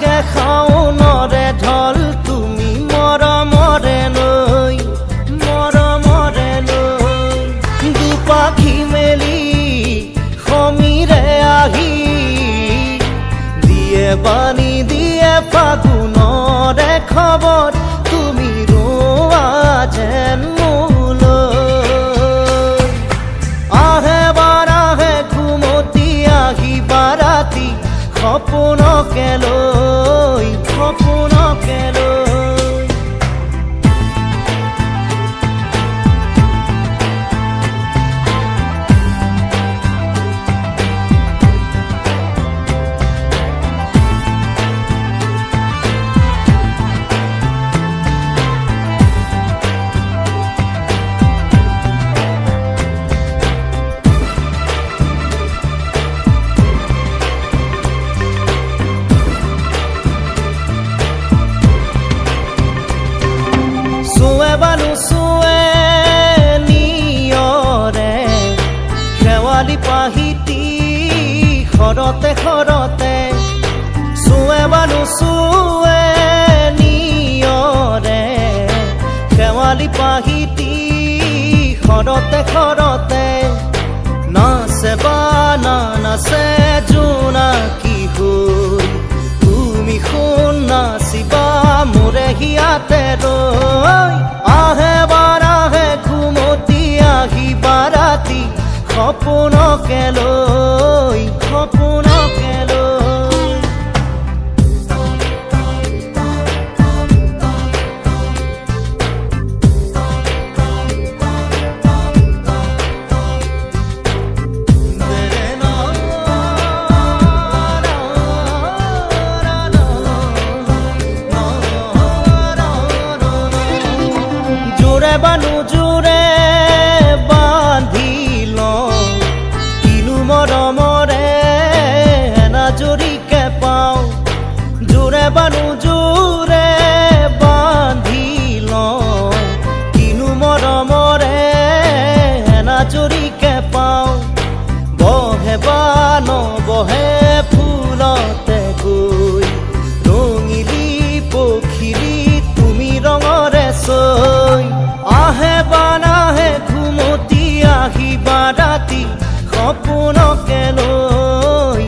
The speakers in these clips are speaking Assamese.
থাকে শাওনৰে ঢল তুমি মৰমৰে লৈ দুপাখি মেলি সমীৰে আহি দিয়ে বাণী দিয়ে ফাগুনৰে খবৰ তুমি ৰোৱা যেন মোলৈ আহে বাৰাহে ঘুমতি আহি বাৰাতি সপোনকে লৈ চুৱে নিয়ৰে শেৱালি পাহিতি খৰতে চুৱে নিয়ৰে শেৱালি পাহিতি খৰতে নাচে বা নাচে জোনাকী হৈ তুমি শুন নাচিবা মোৰে হিয়াতে ৰৈ আহে বাৰাহে ঘুমতি আহি বাৰাতি সপোনকে লৈ জোৰে বান্ধি লওঁ কিনো মৰমৰে এনাজৰিকে পাওঁ জোৰে বান্ধি লওঁ কিনো মৰমৰে এনাজৰিকে পাওঁ বহে বা নবহে ফুলতে গৈ ৰঙিলি পখিলি তুমি ৰঙৰে চৈ আহে বানাহে ঘুমতি আহি বাৰাতি সপোনকে লৈ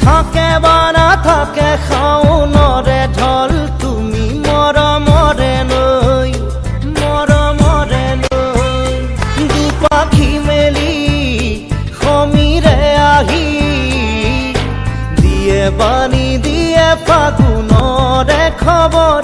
থাকে বা নাথাকে শাওনৰে ঢল তুমি মৰমৰে লৈ দুপাখি মেলি সমীৰে আহি দিয়ে বাণী দিয়ে ফাগুনৰে খবৰ